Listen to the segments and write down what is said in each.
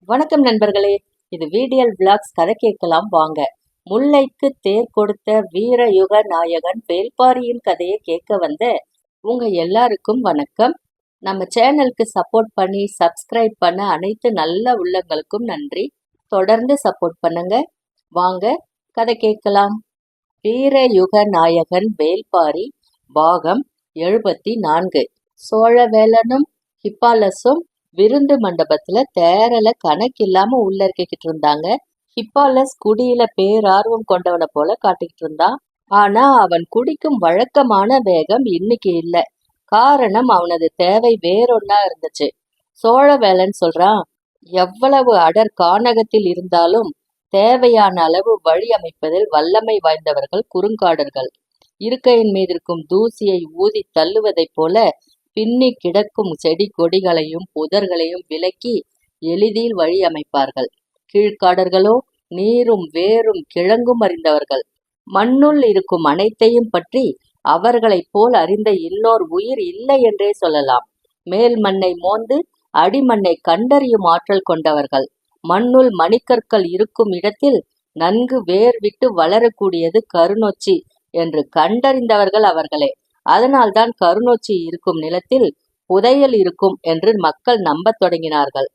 வணக்கம் நண்பர்களே, இது VDL Vlogs. கதை கேட்கலாம் வாங்க. முல்லைக்கு தேர் கொடுத்த வீரயுக நாயகன் வேல்பாரியின் கதையை கேட்க வந்த உங்க எல்லாருக்கும் வணக்கம். நம்ம சேனலுக்கு சப்போர்ட் பண்ணி சப்ஸ்கிரைப் பண்ண அனைத்து நல்ல உள்ளங்களுக்கும் நன்றி. தொடர்ந்து சப்போர்ட் பண்ணுங்க. வாங்க கதை கேட்கலாம். வீரயுக நாயகன் வேல்பாரி பாகம் 74. சோழவேலனும் ஹிப்பாலஸும் விருந்து மண்டபத்துல தேரல கணக்கில்லாம உள்ள இருக்கிட்டு இருந்தாங்க. ஹிப்பாலஸ் குடியில பேரார்வம் கொண்டவனை போல காட்டிக்கிட்டு இருந்தான். ஆனா அவன் குடிக்கும் வழக்கமான வேகம் இன்னைக்கு இல்ல. காரணம் அவனது தேவை வேறொன்னா இருந்துச்சு. சோழவேலன் சொல்றான், எவ்வளவு அடர் கானகத்தில் இருந்தாலும் தேவையான அளவு வழி அமைப்பதில் வல்லமை வாய்ந்தவர்கள் குறுங்காடர்கள். இருக்கையின் மீது இருக்கும் தூசியை ஊதி தள்ளுவதைப் போல பின்னி கிடக்கும் செடி கொடிகளையும் புதர்களையும் விலக்கி எளிதில் வழி அமைப்பார்கள். கீழ்காடர்களோ நீரும் வேரும் கிழங்கும் அறிந்தவர்கள். மண்ணுள் இருக்கும் அனைத்தையும் பற்றி அவர்களைப் போல் அறிந்த இன்னோர் உயிர் இல்லை என்றே சொல்லலாம். மேல் மண்ணை மோந்து அடிமண்ணை கண்டறியும் ஆற்றல் கொண்டவர்கள். மண்ணுள் மணிக்கற்கள் இருக்கும் இடத்தில் நன்கு வேர் விட்டு வளரக்கூடியது கருநொச்சி என்று கண்டறிந்தவர்கள் அவர்களே. அதனால்தான் கருநொச்சி இருக்கும் நிலத்தில் புதையல் இருக்கும் என்று மக்கள் நம்பத் தொடங்கினார்கள்.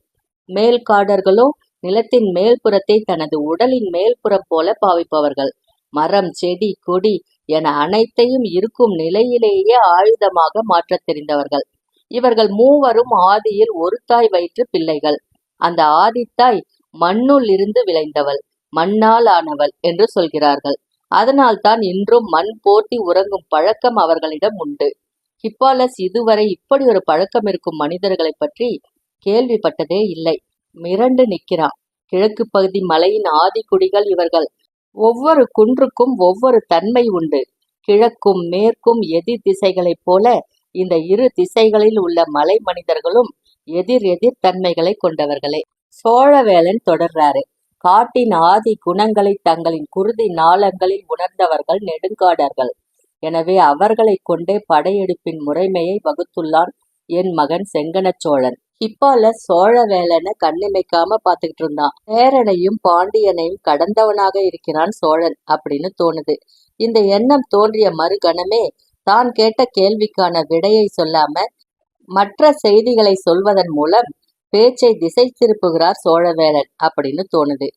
மேல்காடர்களோ நிலத்தின் மேல்புறத்தை தனது உடலின் மேல்புறம் போல பாவிப்பவர்கள். மரம் செடி கொடி என அனைத்தையும் இருக்கும் நிலையிலேயே ஆயுதமாக மாற்றத் தெரிந்தவர்கள். இவர்கள் மூவரும் ஆதியில் ஒரு தாய் வயிற்று பிள்ளைகள். அந்த ஆதித்தாய் மண்ணுள் இருந்து விளைந்தவள், மண்ணால் ஆனவள் என்று சொல்கிறார்கள். அதனால்தான் இன்றும் மண் போட்டி உறங்கும் பழக்கம் அவர்களிடம் உண்டு. ஹிப்பாலஸ் இதுவரை இப்படி ஒரு பழக்கம் இருக்கும் மனிதர்களை பற்றி கேள்விப்பட்டதே இல்லை. மிரண்டு நிற்கிறான். கிழக்கு பகுதி மலையின் ஆதி குடிகள் இவர்கள். ஒவ்வொரு குன்றுக்கும் ஒவ்வொரு தன்மை உண்டு. கிழக்கும் மேற்கும் எதிர் திசைகளைப் போல இந்த இரு திசைகளில் உள்ள மலை மனிதர்களும் எதிர் எதிர் தன்மைகளை கொண்டவர்களே. சோழவேலன் தொடர்றாரு. காட்டின் ஆதி குணங்களை தங்களின் குருதி நாளங்களில் உணர்ந்தவர்கள் நெடுங்காடர்கள். எனவே அவர்களை கொண்டே படையெடுப்பின் முறைமையை வகுத்துள்ளான் என் மகன் செங்கணச் சோழன். ஹிப்பாலஸ் சோழவேலனை கண்ணிமைக்காம பாத்துக்கிட்டு இருந்தான். பேரனையும் பாண்டியனையும் கடந்தவனாக இருக்கிறான் சோழன் அப்படின்னு தோணுது. இந்த எண்ணம் தோன்றிய மறுகணமே தான் கேட்ட கேள்விக்கான விடையை சொல்லாம மற்ற செய்திகளை சொல்வதன் மூலம் பேச்சை திசை திருப்புகிறார் சோழவேலன் அப்படின்னு தோணுது.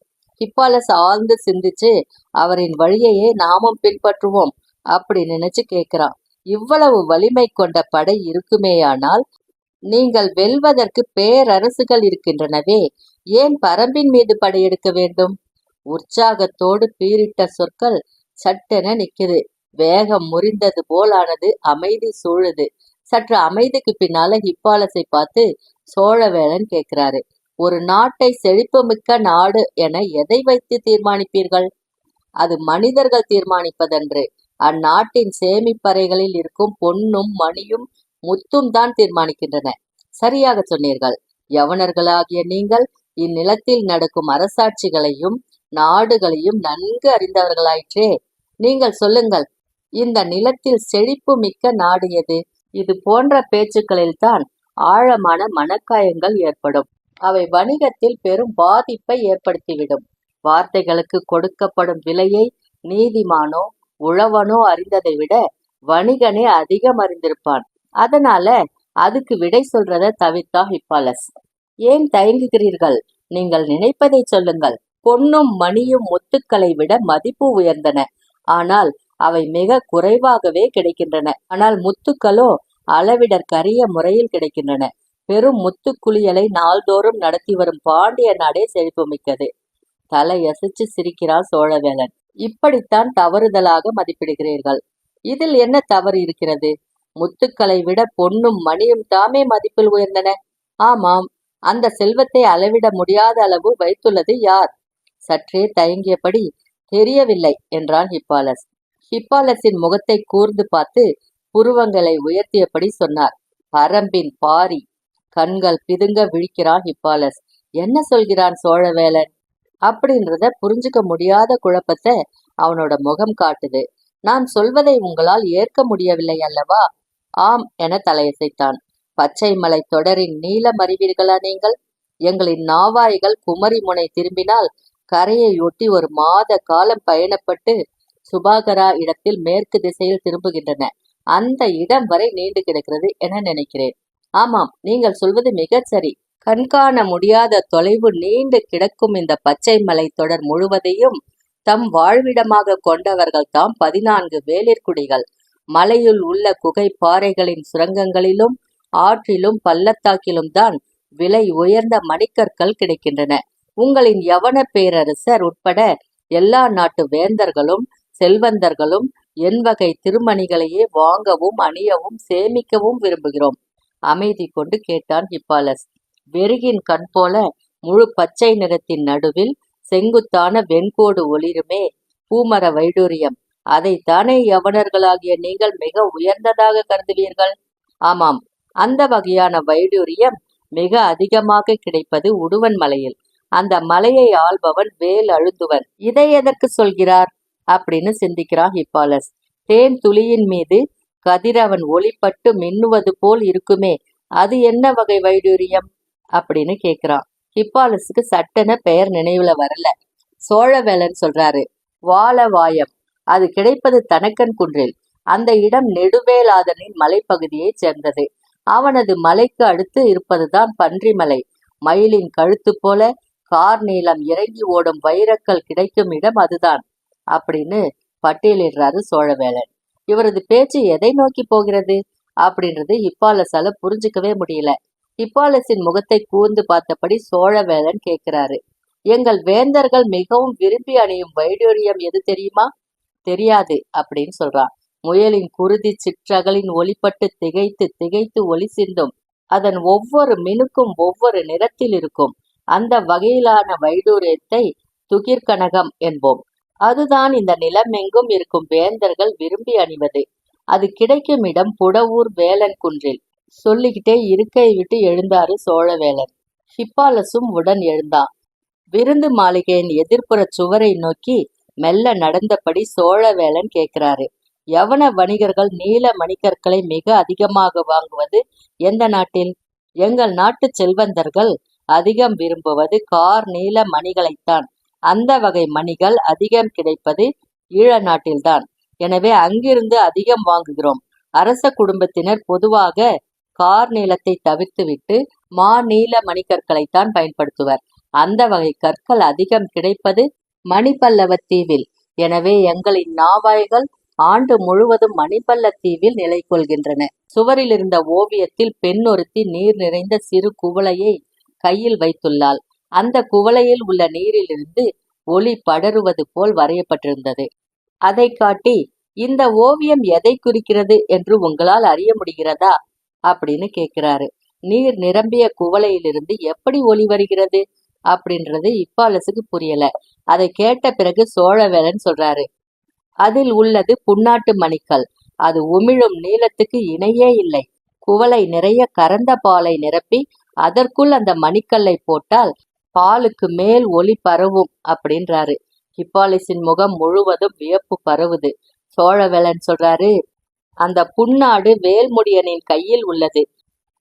ஹிப்பாலஸ் ஆழ்ந்து சிந்திச்சு அவரின் வழியையே நாமும் பின்பற்றுவோம் அப்படி நினைச்சு கேட்கிறான். இவ்வளவு வலிமை கொண்ட படை இருக்குமேயானால் நீங்கள் வெல்வதற்கு பேரரசுகள் இருக்கின்றனவே, ஏன் பரம்பின் மீது படையெடுக்க வேண்டும்? உற்சாகத்தோடு பீரிட்ட சொற்கள் சட்டென நிக்குது. வேகம் முறிந்தது போலானது. அமைதி சூழுது. சற்று அமைதிக்கு பின்னால ஹிப்பாலஸை பார்த்து சோழவேலன் கேட்கிறாரு, ஒரு நாட்டை செழிப்புமிக்க நாடு என எதை வைத்து தீர்மானிப்பீர்கள்? அது மனிதர்கள் தீர்மானிப்பதன்று. அந்நாட்டின் சேமிப்பறைகளில் இருக்கும் பொன்னும் மணியும் முத்தும் தான் தீர்மானிக்கின்றன. சரியாக சொன்னீர்கள். யவனர்களாகிய நீங்கள் இந்நிலத்தில் நடக்கும் அரசாட்சிகளையும் நாடுகளையும் நன்கு அறிந்தவர்களாயிற்றே. நீங்கள் சொல்லுங்கள், இந்த நிலத்தில் செழிப்பு மிக்க நாடு எது? இது போன்ற பேச்சுக்களில்தான் ஆழமான மனக்காயங்கள் ஏற்படும். அவை வணிகத்தில் பெரும் பாதிப்பை ஏற்படுத்திவிடும். வார்த்தைகளுக்கு கொடுக்கப்படும் விலையை நீதிமானோ உழவனோ அறிந்ததை விட வணிகனே அதிகம் அறிந்திருப்பான். அதனால அதுக்கு விடை சொல்றத தவிர்த்தா ஹிப்பாலஸ். ஏன் தயங்குகிறீர்கள்? நீங்கள் நினைப்பதை சொல்லுங்கள். பொன்னும் மணியும் முத்துக்களை விட மதிப்பு உயர்ந்தன. ஆனால் அவை மிக குறைவாகவே கிடைக்கின்றன. ஆனால் முத்துக்களோ அளவிடற்கரிய முறையில் கிடைக்கின்றன. பெரும் முத்து குளியலை நாள்தோறும் நடத்தி வரும் பாண்டிய நாடே செழிப்புமிக்கது. தலையசைச்சு சிரிக்கிறான் சோழவேலன். இப்படித்தான் தவறுதலாக மதிப்பிடுகிறீர்கள். இதில் என்ன தவறு இருக்கிறது? முத்துக்களை விட பொன்னும் மணியும் தாமே மதிப்பில் உயர்ந்தன. ஆமாம், அந்த செல்வத்தை அளவிட முடியாத அளவு வைத்துள்ளது யார்? சற்றே தயங்கியபடி தெரியவில்லை என்றான் ஹிப்பாலஸ். ஹிப்பாலஸின் முகத்தை கூர்ந்து பார்த்து புருவங்களை உயர்த்தியபடி சொன்னார், பரம்பின் பாரி. கண்கள் பிதுங்க விழிக்கிறான் ஹிப்பாலஸ். என்ன சொல்கிறான் சோழவேலன் அப்படின்றத புரிஞ்சுக்க முடியாத குழப்பத்தை அவனோட முகம் காட்டுது. நான் சொல்வதை உங்களால் ஏற்க முடியவில்லை அல்லவா? ஆம் என தலையசைத்தான். பச்சை மலை தொடரின் நீளம் அறிவீர்களா நீங்கள்? எங்களின் நாவாய்கள் குமரி முனை திரும்பினால் கரையையொட்டி ஒரு மாத காலம் பயணப்பட்டு சுபாகரா இடத்தில் மேற்கு திசையில் திரும்புகின்றன. அந்த இடம் வரை நீண்டு கிடக்கிறது என நினைக்கிறேன். ஆமாம், நீங்கள் சொல்வது மிகச் சரி. கண்காண முடியாத தொலைவு நீண்டு கிடக்கும் இந்த பச்சை மலை தொடர் முழுவதையும் தம் வாழ்விடமாக கொண்டவர்கள் தாம் 14 வேளிர்குடிகள். மலையில் உள்ள குகை பாறைகளின் சுரங்கங்களிலும் ஆற்றிலும் பள்ளத்தாக்கிலும் தான் விலை உயர்ந்த மணிக்கற்கள் கிடைக்கின்றன. உங்களின் யவன பேரரசர் உட்பட எல்லா நாட்டு வேந்தர்களும் செல்வந்தர்களும் என் வகை திருமணிகளையே வாங்கவும் அணியவும் சேமிக்கவும் விரும்புகிறோம். அமைதி கொண்டு கேட்டான் ஹிப்பாலஸ். வெறியின் கண் போல முழு பச்சை நிறத்தின் நடுவில் செங்குத்தான வெண்கோடு ஒளிருமே பூமர வைடூரியம். அதைத்தானே யவனர்களாகிய நீங்கள் மிக உயர்ந்ததாக கருதுவீர்கள். ஆமாம், அந்த வகையான வைடூரியம் மிக அதிகமாக கிடைப்பது உடுவன் மலையில். அந்த மலையை ஆள்பவன் வேல் அழுந்துவன். இதை எதற்கு சொல்கிறார் அப்படின்னு சிந்திக்கிறான் ஹிப்பாலஸ். தேன் துளியின் மீது கதிரவன் ஒளிப்பட்டு மின்னுவது போல் இருக்குமே, அது என்ன வகை வைடூரியம் அப்படின்னு கேக்குறான். ஹிப்பாலஸுக்கு சட்டென பெயர் நினைவுல வரல. சோழவேலன் சொல்றாரு, வாலவாயம். அது கிடைப்பது தனக்கன் குன்றில். அந்த இடம் நெடுவேலாதனின் மலைப்பகுதியைச் சேர்ந்தது. அவனது மலைக்கு அடுத்து இருப்பதுதான் பன்றிமலை. மயிலின் கழுத்து போல கார் நீளம் இறங்கி ஓடும் வைரக்கல் கிடைக்கும் இடம் அதுதான் அப்படின்னு பட்டியலிடுறாரு சோழவேலன். இவரது பேச்சு எதை நோக்கி போகிறது அப்படின்றது ஹிப்பாலஸால புரிஞ்சுக்கவே முடியல. ஹிப்பாலஸின் முகத்தை கூர்ந்து பார்த்தபடி சோழவேலன் கேட்கிறாரு, எங்கள் வேந்தர்கள் மிகவும் விரும்பி அணியும் வைடூரியம் எது தெரியுமா? தெரியாது அப்படின்னு சொல்றான். முயலின் குருதி சிற்றகலின் ஒளிப்பட்டு திகைத்து திகைத்து ஒளி சிந்தும். அதன் ஒவ்வொரு மினுக்கும் ஒவ்வொரு நிறத்தில் இருக்கும். அந்த வகையிலான வைடூரியத்தை துகிர்கனகம் என்போம். அதுதான் இந்த நிலமெங்கும் இருக்கும் வேந்தர்கள் விரும்பி அணிவது. அது கிடைக்கும் இடம் புடவூர் வேலன் குன்றில். சொல்லிக்கிட்டே இருக்கை விட்டு எழுந்தாரு சோழவேலன். ஹிப்பாலஸும் உடன் எழுந்தான். விருந்து மாளிகையின் எதிர்ப்புற சுவரை நோக்கி மெல்ல நடந்தபடி சோழவேலன் கேட்கிறாரு, யவன வணிகர்கள் நீல மணிக்கற்களை மிக அதிகமாக வாங்குவது எந்த நாட்டில்? எங்கள் நாட்டு செல்வந்தர்கள் அதிகம் விரும்புவது கார் நீல மணிகளைத்தான். அந்த வகை மணிகள் அதிகம் கிடைப்பது ஈழ நாட்டில்தான். எனவே அங்கிருந்து அதிகம் வாங்குகிறோம். அரச குடும்பத்தினர் பொதுவாக கார் நீளத்தை தவிர்த்துவிட்டு நீல மணிக்கற்களைத்தான் பயன்படுத்துவர். அந்த வகை கற்கள் அதிகம் கிடைப்பது மணிப்பல்லவத்தீவில். எனவே எங்களின் நாவாய்கள் ஆண்டு முழுவதும் மணிப்பல்லத்தீவில் நிலை கொள்கின்றன. சுவரில் இருந்த ஓவியத்தில் பெண் ஒருத்தி நீர் நிறைந்த சிறு குவளையை கையில் வைத்துள்ளாள். அந்த குவளையில் உள்ள நீரிலிருந்து ஒளி படருவது போல் வரையப்பட்டிருந்தது. அதை காட்டி, இந்த ஓவியம் எதை குறிக்கிறது என்று உங்களால் அறிய முடிகிறதா அப்படின்னு கேட்கிறாரு. நீர் நிரம்பிய குவளையிலிருந்து எப்படி ஒளி வருகிறது அப்படின்றது ஹிப்பாலஸுக்கு புரியல. அதை கேட்ட பிறகு சோழவேலன் சொல்றாரு, அதில் உள்ளது புன்னாட்டு மணிக்கல். அது உமிழும் நீளத்துக்கு இணையே இல்லை. குவளை நிறைய கறந்த பாலை நிரப்பி அதற்குள் அந்த மணிக்கல்லை போட்டால் பாலுக்கு மேல் ஒளி பரவும் அப்படின்றாரு. ஹிப்பாலஸின் முகம் முழுவதும் வியப்பு பரவுது. சோழவேலன் சொல்றாரு, அந்த புன்னாடு வேல்முடியனின் கையில் உள்ளது.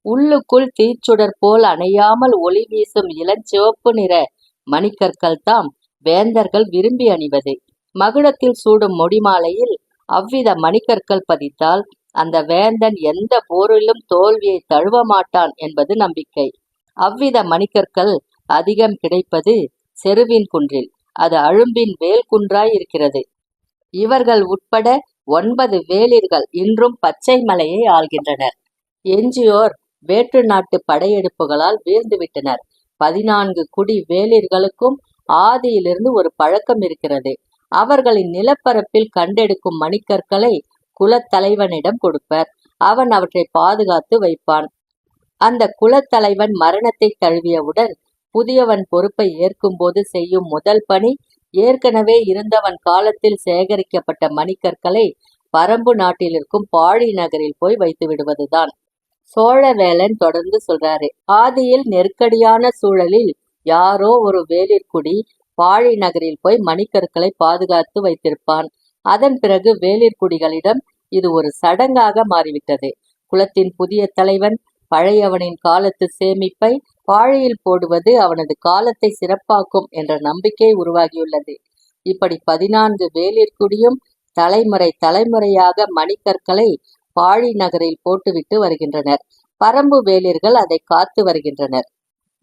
உள்ளுக்குள் தீச்சுடர் போல் அணையாமல் ஒளி வீசும் இளஞ்சிவப்பு நிற மணிக்கற்கள் தாம் வேந்தர்கள் விரும்பி அணிவது. மகுடத்தில் சூடும் முடிமாலையில் அவ்வித மணிக்கற்கள் பதித்தால் அந்த வேந்தன் எந்த போரிலும் தோல்வியை தழுவ மாட்டான் என்பது நம்பிக்கை. அவ்வித மணிக்கற்கள் அதிகம் கிடைப்பது செருவின் குன்றில். அது அழும்பின் வேல் குன்றாய் இருக்கிறது. இவர்கள் உட்பட 9 வேளிர்கள் இன்றும் பச்சை மலையை ஆள்கின்றனர். எஞ்சியோர் வேற்று நாட்டு படையெடுப்புகளால் வீழ்ந்துவிட்டனர். 14 குடி வேளிர்களுக்கும் ஆதியிலிருந்து ஒரு பழக்கம் இருக்கிறது. அவர்களின் நிலப்பரப்பில் கண்டெடுக்கும் மணிக்கற்களை குலத்தலைவனிடம் கொடுப்பர். அவன் அவற்றை பாதுகாத்து வைப்பான். அந்த குலத்தலைவன் மரணத்தை தழுவியவுடன் புதியவன் பொறுப்பை ஏற்கும்போது செய்யும் முதல் பணி ஏற்கனவே இருந்தவன் காலத்தில் சேகரிக்கப்பட்ட மணிக்கற்களை பரம்பு நாட்டில் இருக்கும் பாழி நகரில் போய் வைத்து விடுவதுதான். சோழவேலன் தொடர்ந்து சொல்றாரு, ஆதியில் நெருக்கடியான சூழலில் யாரோ ஒரு வேளிர்குடி பாழி நகரில் போய் மணிக்கற்களை பாதுகாத்து வைத்திருப்பான். அதன் பிறகு வேளிர்குடிகளிடம் இது ஒரு சடங்காக மாறிவிட்டது. குலத்தின் புதிய தலைவன் பழையவனின் காலத்து சேமிப்பை பாழியில் போடுவது அவனது காலத்தை சிறப்பாக்கும் என்ற நம்பிக்கை உருவாகியுள்ளது. இப்படி 14 வேளிர்குடியும் தலைமுறை தலைமுறையாக மணிக்கற்களை பாழி நகரில் போட்டுவிட்டு வருகின்றனர். பரம்பு வேளிர்கள் அதை காத்து வருகின்றனர்.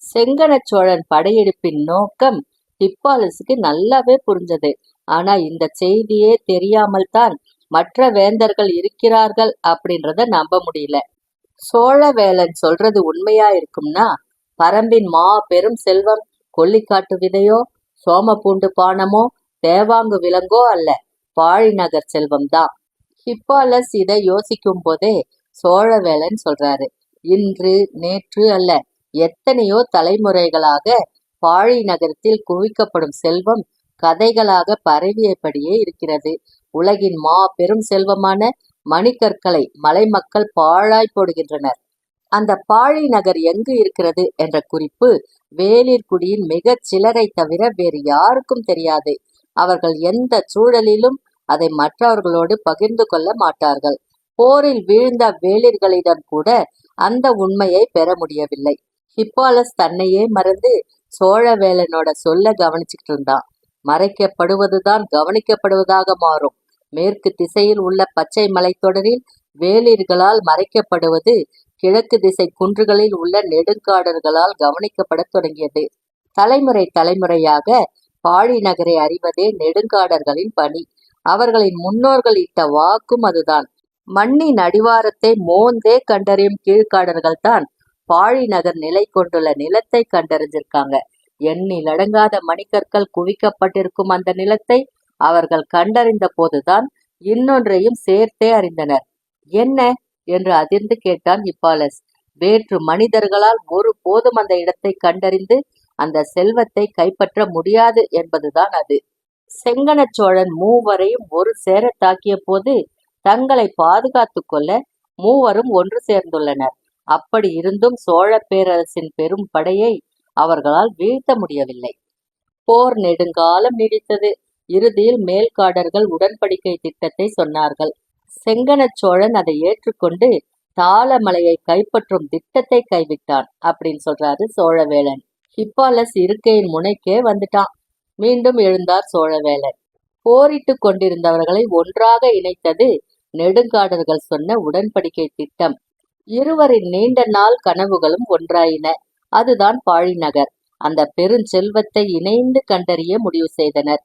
செங்கணச் சோழன் படையெடுப்பின் நோக்கம் ஹிப்பாலஸுக்கு நல்லாவே புரிஞ்சது. ஆனா இந்த செய்தியே தெரியாமல் தான் மற்ற வேந்தர்கள் இருக்கிறார்கள் அப்படின்றத நம்ப முடியல. சோழவேளன் சொல்றது உண்மையா இருக்கும்னா பரம்பின் பெரும் செல்வம் கொல்லிக்காட்டு விதையோ சோமபூண்டு பானமோ தேவாங்கு விலங்கோ அல்ல, பாழி நகர் செல்வம்தான். ஹிப்பாலஸ் இதை யோசிக்கும் போதே சோழவேளன் சொல்றாரு, இன்று நேற்று அல்ல, எத்தனையோ தலைமுறைகளாக பாழி நகரத்தில் குவிக்கப்படும் செல்வம் கதைகளாக பரவியபடியே இருக்கிறது. உலகின் பெரும் செல்வமான மணிக்கற்களை மலைமக்கள் பாழாய் போடுகின்றனர். அந்த பாழி நகர் எங்கு இருக்கிறது என்ற குறிப்பு வேளிர்குடியின் மிகச் சிலரை தவிர வேறு யாருக்கும் தெரியாது. அவர்கள் எந்த சூழலிலும் அதை மற்றவர்களோடு பகிர்ந்து கொள்ள மாட்டார்கள். போரில் வீழ்ந்த வேளிர்களிடம் கூட அந்த உண்மையை பெற முடியவில்லை. ஹிப்பாலஸ் தன்னையே மறந்து சோழவேளனோட சொல்ல கவனிச்சுக்கிட்டு இருந்தான். மறைக்கப்படுவதுதான் கவனிக்கப்படுவதாக மாறும். மேற்கு திசையில் உள்ள பச்சை மலைத்தொடரில் வேளிர்களால் மறைக்கப்படுவது கிழக்கு திசை குன்றுகளில் உள்ள நெடுங்காடர்களால் கவனிக்கப்படத் தொடங்கியது. தலைமுறை தலைமுறையாக பாழி நகரை அறிவதே நெடுங்காடர்களின் பணி. அவர்களின் முன்னோர்கள் இட்ட வாக்கும் அதுதான். மண்ணின் அடிவாரத்தை மோந்தே கண்டறியும் கீழ்காடர்கள் தான் பாழி நகர் நிலை கொண்டுள்ள நிலத்தை கண்டறிஞ்சிருக்காங்க. எண்ணிலடங்காத மணிக்கற்கள் குவிக்கப்பட்டிருக்கும் அந்த நிலத்தை அவர்கள் கண்டறிந்த போதுதான் இன்னொன்றையும் சேர்த்தே அறிந்தனர். என்ன என்று அதிர்ந்து கேட்டான் ஹிப்பாலஸ். வேற்று மனிதர்களால் ஒரு போதும் அந்த இடத்தை கண்டறிந்து அந்த செல்வத்தை கைப்பற்ற முடியாது என்பதுதான் அது. செங்கணச் சோழன் மூவரையும் ஒரு சேர தாக்கிய போது தங்களை பாதுகாத்து கொள்ள மூவரும் ஒன்று சேர்ந்துள்ளனர். அப்படி இருந்தும் சோழ பேரரசின் பெரும் படையை அவர்களால் வீழ்த்த முடியவில்லை. போர் நெடுங்காலம் நீடித்தது. இறுதியில் மேல்காடர்கள் உடன்படிக்கை திட்டத்தை சொன்னார்கள். செங்கணச் சோழன் அதை ஏற்றுக்கொண்டு தாளமலையை கைப்பற்றும் திட்டத்தை கைவிட்டான் அப்படின்னு சொல்றாரு சோழவேளன். ஹிப்பாலஸ் இருக்கையின் முனைக்கே வந்துட்டான். மீண்டும் எழுந்தார் சோழவேளன். போரிட்டு கொண்டிருந்தவர்களை ஒன்றாக இணைத்தது நெடுங்காடர்கள் சொன்ன உடன்படிக்கை திட்டம். இருவரின் நீண்ட நாள் கனவுகளும் ஒன்றாயின. அதுதான் பாழி நகர். அந்த பெருஞ்செல்வத்தை இணைந்து கண்டறிய முடிவு செய்தனர்.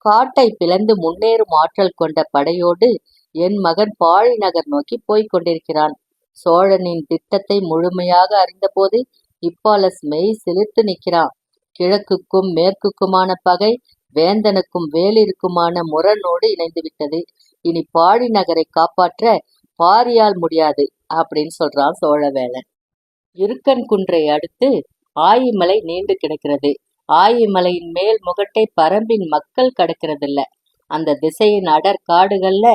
காட்டை பிளந்து முன்னேறும் ஆற்றல் கொண்ட படையோடு என் மகன் பாழி நகர் நோக்கி போய்க் கொண்டிருக்கிறான். சோழனின் திட்டத்தை முழுமையாக அறிந்தபோது ஹிப்பாலஸ் மெய் சிலிர்த்து நிற்கிறான். கிழக்குக்கும் மேற்குக்குமான பகை வேந்தனுக்கும் வேலிற்குமான முரணோடு இணைந்து விட்டது. இனி பாழி நகரை காப்பாற்ற பாரியால் முடியாது அப்படின்னு சொல்றான் சோழவேளன். இருக்கன் குன்றை அடுத்து ஆயிமலை நீண்டு கிடக்கிறது. ஆயிமலையின் மேல் முகட்டை பரம்பின் மக்கள் கடக்கிறதில்ல. அந்த திசையின் அடர் காடுகள்ல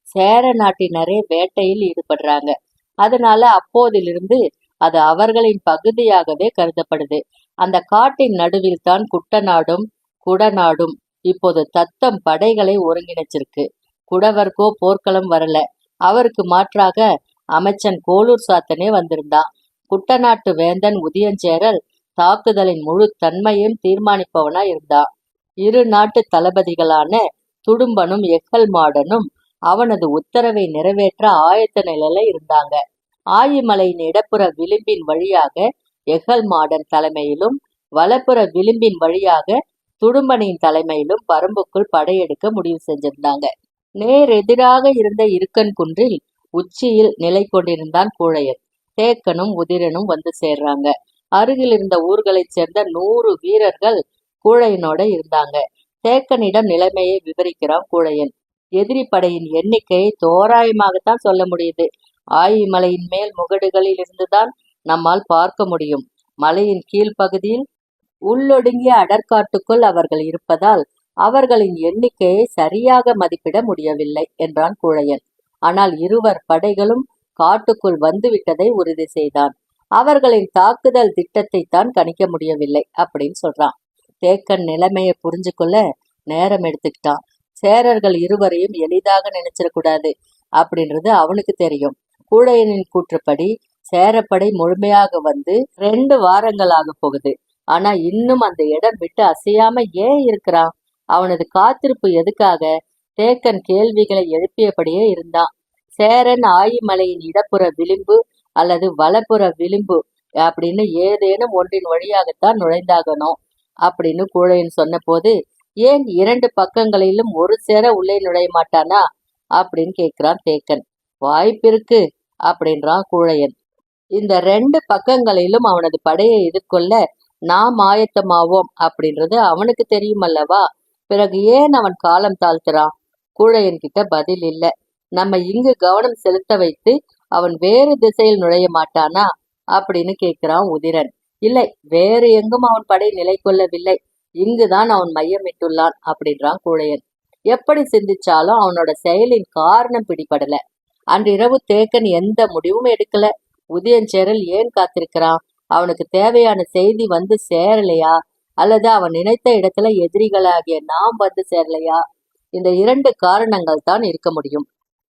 சேர நாட்டினரே வேட்டையில் ஈடுபடுறாங்க. அதனால அப்போதிலிருந்து அது அவர்களின் பகுதியாகவே கருதப்படுது. அந்த காட்டின் நடுவில் தான் குட்டநாடும் குடநாடும் இப்போது தத்தம் படைகளை ஒருங்கிணைச்சிருக்கு. குடவர்க்கோ போர்க்களம் வரல. அவருக்கு மாற்றாக அமைச்சன் கோளூர் சாத்தனே வந்திருந்தான். குட்டநாட்டு வேந்தன் உதியஞ்சேரல் தாக்குதலின் முழு தன்மையும் தீர்மானிப்பவனா இருந்தான். இரு நாட்டு தளபதிகளான துடும்பனும் எக்கல்மாடனும் அவனது உத்தரவை நிறைவேற்ற ஆயத்த நிலையில இருந்தாங்க. ஆயிமலையின் இடப்புற விளிம்பின் வழியாக எகல்மாடன் தலைமையிலும் வலப்புற விளிம்பின் வழியாக துடும்பனின் தலைமையிலும் பரம்புக்குள் படையெடுக்க முடிவு செஞ்சிருந்தாங்க. நேர் எதிராக இருந்த இருக்கன் குன்றில் உச்சியில் நிலை கொண்டிருந்தான் கூழையன். தேக்கனும் உதிரனும் வந்து சேர்றாங்க. அருகில் இருந்த ஊர்களைச் சேர்ந்த 100 வீரர்கள் கூழையனோட இருந்தாங்க. தேக்கனிடம் நிலைமையை விவரிக்கிறான் கூழையன். எதிரி படையின் எண்ணிக்கையை தோராயமாகத்தான் சொல்ல முடியுது. ஆயிமலையின் மேல் முகடுகளில் இருந்துதான் நம்மால் பார்க்க முடியும். மலையின் கீழ்ப்பகுதியில் உள்ளொடுங்கிய அடற்காட்டுக்குள் அவர்கள் இருப்பதால் அவர்களின் எண்ணிக்கையை சரியாக மதிப்பிட முடியவில்லை என்றான் கூழையன். ஆனால் இருவர் படைகளும் காட்டுக்குள் வந்துவிட்டதை உறுதி செய்தான். அவர்களின் தாக்குதல் திட்டத்தை தான் கணிக்க முடியவில்லை அப்படின்னு சொல்றான். தேக்கன் நிலைமையை புரிஞ்சு கொள்ள நேரம் எடுத்துக்கிட்டான். சேரர்கள் இருவரையும் எளிதாக நினைச்சிடக்கூடாது அப்படின்றது அவனுக்கு தெரியும். கூழையனின் கூற்றுப்படி சேரப்படை முழுமையாக வந்து 2 வாரங்கள் ஆக போகுது. ஆனா இன்னும் அந்த இடம் விட்டு அசையாம ஏன் இருக்கிறான்? அவனது காத்திருப்பு எதுக்காக? தேக்கன் கேள்விகளை எழுப்பியபடியே இருந்தான். சேரன் ஆயிமலையின் இடப்புற விளிம்பு அல்லது வலப்புற விளிம்பு அப்படின்னு ஏதேனும் ஒன்றின் வழியாகத்தான் நுழைந்தாகணும் அப்படின்னு கூழையன் சொன்னபோது, ஏன் 2 பக்கங்களிலும் ஒரு சேர உள்ளே நுழைய மாட்டானா அப்படின்னு கேட்கிறான் தேக்கன். வாய்ப்பிருக்கு அப்படின்றான் கூழையன். இந்த 2 பக்கங்களிலும் அவனது படையை எதிர்கொள்ள நாம் ஆயத்தமாவோம் அப்படின்றது அவனுக்கு தெரியும் அல்லவா? பிறகு ஏன் அவன் காலம் தாழ்த்துறான்? கூழையன் கிட்ட பதில் இல்ல. நம்ம இங்கு கவனம் செலுத்த வைத்து அவன் வேறு திசையில் நுழைய மாட்டானா அப்படின்னு கேட்கிறான் உதிரன். இல்லை, வேறு எங்கும் அவன் படை நிலை கொள்ளவில்லை, இங்குதான் அவன் மையமிட்டுள்ளான் அப்படின்றான் கூழையன். எப்படி சிந்திச்சாலும் அவனோட செயலின் காரணம் பிடிபடல. அன்றிரவு தேக்கன் எந்த முடிவும் எடுக்கல. உதயஞ்சேரல் ஏன் காத்திருக்கிறான்? அவனுக்கு தேவையான செய்தி வந்து சேரலையா? அல்லது அவன் நினைத்த இடத்துல எதிரிகளாகிய நாம் வந்து சேரலையா? இந்த 2 காரணங்கள் தான் இருக்க முடியும்.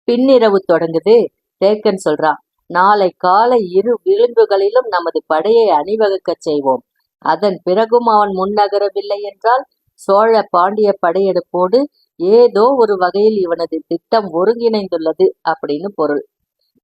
பின்னிரவு தொடங்குது. தேக்கன் சொல்றான், நாளை காலை 2 விளிம்புகளிலும் நமது படையை அணிவகுக்கச் செய்வோம். அதன் பிறகும் அவன் முன்னகரவில்லை என்றால் சோழ பாண்டிய படையெடுப்போடு ஏதோ ஒரு வகையில் இவனது திட்டம் ஒருங்கிணைந்துள்ளது அப்படின்னு பொருள்.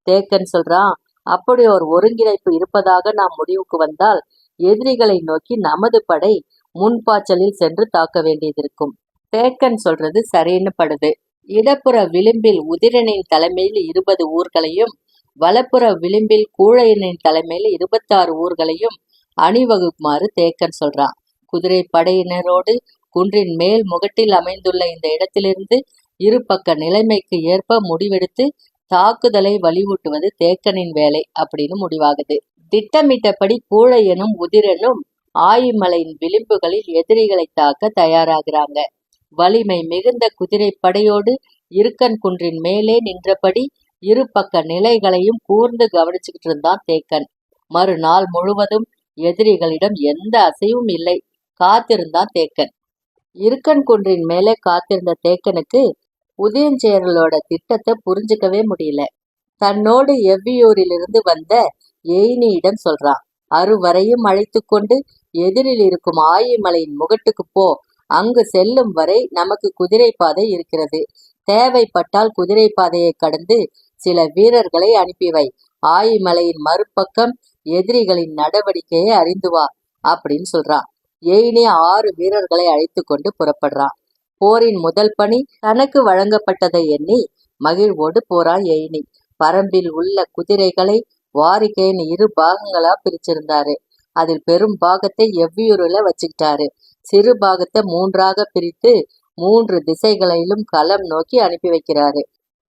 தேக்கன் சொல்றான், அப்படி ஒரு ஒருங்கிணைப்பு இருப்பதாக நாம் முடிவுக்கு வந்தால் எதிரிகளை நோக்கி நமது படை முன்பாய்ச்சலில் சென்று தாக்க வேண்டியதிருக்கும். தேக்கன் சொல்றது சரின்னு படுது. இடப்புற விளிம்பில் உதிரனின் தலைமையில் 20 ஊர்களையும், வலப்புற விளிம்பில் கூழையனின் தலைமையில் 26 ஊர்களையும் அணிவகுக்குமாறு தேக்கன் சொல்றான். குதிரை படையினரோடு குன்றின் மேல் முகட்டில் அமைந்துள்ள இந்த இடத்திலிருந்து இரு பக்க நிலைமைக்கு ஏற்ப முடிவெடுத்து தாக்குதலை வலியூட்டுவது தேக்கனின் வேலை அப்படின்னு முடிவாகுது. திட்டமிட்டபடி கூழையனும் உதிரனும் ஆயிமலையின் விளிம்புகளில் எதிரிகளை தாக்க தயாராகிறாங்க. வலிமை மிகுந்த குதிரை படையோடு இருக்கன் குன்றின் மேலே நின்றபடி இரு பக்க நிலைகளையும் கூர்ந்து கவனிச்சுக்கிட்டு இருந்தான் தேக்கன். மறுநாள் முழுவதும் எதிரிகளிடம் எந்த அசைவும் இல்லை. காத்திருந்தான் தேக்கன். இருக்கன் குன்றின் மேலே காத்திருந்த தேக்கனுக்கு உதயஞ்சேரலோட திட்டத்தை புரிஞ்சுக்கவே முடியல. தன்னோடு எவ்வியூரிலிருந்து வந்த எயினியிடம் சொல்றான், அறுவரையும் அழைத்து கொண்டு எதிரில் இருக்கும் ஆயிமலையின் முகட்டுக்கு போ. அங்கு செல்லும் வரை நமக்கு குதிரை பாதை இருக்கிறது. தேவைப்பட்டால் குதிரை பாதையை கடந்து சில வீரர்களை அனுப்பி வை. ஆயிமலையின் மறுபக்கம் எதிரிகளின் நடவடிக்கையை அறிந்து வா அப்படின்னு சொல்றான். எயினி 6 வீரர்களை அழைத்து கொண்டு புறப்படுறான். போரின் முதல் பணி தனக்கு வழங்கப்பட்டதை எண்ணி மகிழ்வோடு போறான் எயினி. பரம்பில் உள்ள குதிரைகளை வாரிக்கையின் 2 பாகங்களா பிரிச்சிருந்தாரு. அதில் பெரும் பாகத்தை எவ்வியூரில் வச்சுக்கிட்டாரு. சிறு பாகத்தை 3ஆக பிரித்து 3 திசைகளிலும் களம் நோக்கி அனுப்பி வைக்கிறாரு.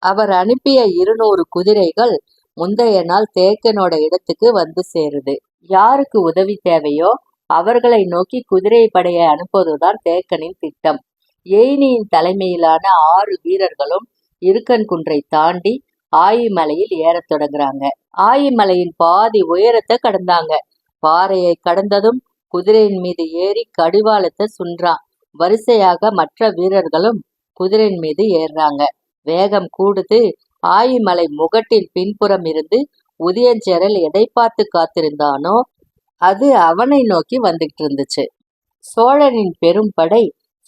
அவர் அனுப்பிய 200 குதிரைகள் முந்தைய நாள் தேக்கனோட இடத்துக்கு வந்து சேருது. யாருக்கு உதவி தேவையோ அவர்களை நோக்கி குதிரை படையை அனுப்புவதுதான் தேக்கனின் திட்டம். எயினியின் தலைமையிலான 6 வீரர்களும் இருக்கன் குன்றை தாண்டி ஆயிமலையில் ஏறத் தொடங்குறாங்க. ஆயிமலையின் பாதி உயரத்தை கடந்தாங்க. பாறையை கடந்ததும் குதிரையின் மீது ஏறி கடிவாளத்தை சுன்றான். வரிசையாக மற்ற வீரர்களும் குதிரையின் மீது ஏறுறாங்க. வேகம் கூடுது. ஆயிமலை முகட்டின் பின்புறம் இருந்து உதயஞ்சேரல் எதை பார்த்து காத்திருந்தானோ அது அவனை நோக்கி வந்துகிட்டு இருந்துச்சு. சோழனின் பெரும் படை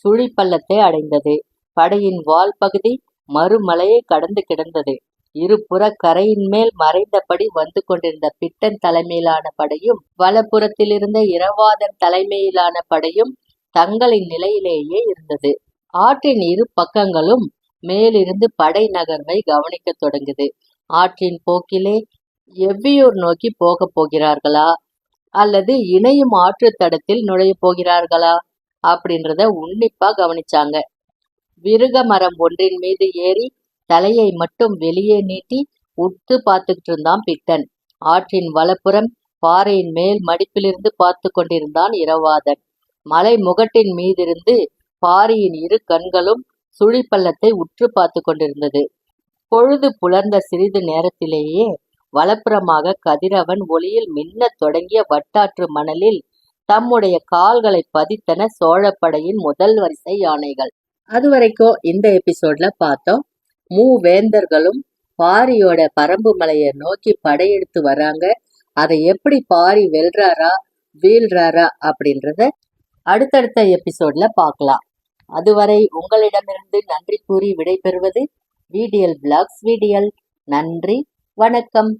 சுழிப்பள்ளத்தை அடைந்தது. படையின் வால் பகுதி மறுமலையை கடந்து கிடந்தது. இருபுற கரையின் மேல் மறைந்தபடி வந்து கொண்டிருந்த பிட்டன் தலைமையிலான படையும் வலப்புறத்தில் இருந்த இரவாதன் தலைமையிலான படையும் தங்களின் நிலையிலேயே இருந்தது. ஆற்றின் 2 பக்கங்களும் மேலிருந்து படை நகர்வை கவனிக்க தொடங்குது. ஆற்றின் போக்கிலே எவ்வியூர் நோக்கி போக போகிறார்களா அல்லது இணையும் ஆற்று தடத்தில் நுழைய போகிறார்களா அப்படின்றத உன்னிப்பா கவனிச்சாங்க. விருக மரம் ஒன்றின் மீது ஏறி தலையை மட்டும் வெளியே நீட்டி உத்து பார்த்துக்கிட்டு இருந்தான் பிட்டன். ஆற்றின் வலப்புறம் பாறையின் மேல் மடிப்பிலிருந்து பார்த்து கொண்டிருந்தான் இரவாதன். மலை முகட்டின் மீதிருந்து பாரியின் 2 கண்களும் சுழிப்பள்ளத்தை உற்று பார்த்து கொண்டிருந்தது. பொழுது புலர்ந்த சிறிது நேரத்திலேயே வலப்புறமாக கதிரவன் ஒளியில் மின்னத் தொடங்கிய வட்டாற்று மணலில் தம்முடைய கால்களை பதித்தன சோழப்படையின் முதல் வரிசை யானைகள். அதுவரைக்கும் இந்த எபிசோட்ல பார்த்தோம். மூவேந்தர்களும் பாரியோட பரம்பு மலையை நோக்கி படையெடுத்து வராங்க. அதை எப்படி பாரி வெல்றாரா வீழ்றாரா அப்படின்றத அடுத்தடுத்த எபிசோட்ல பார்க்கலாம். அதுவரை உங்களிடமிருந்து நன்றி கூறி விடைபெறுவது விடிஎல் விலாக்ஸ் விடிஎல். நன்றி, வணக்கம்.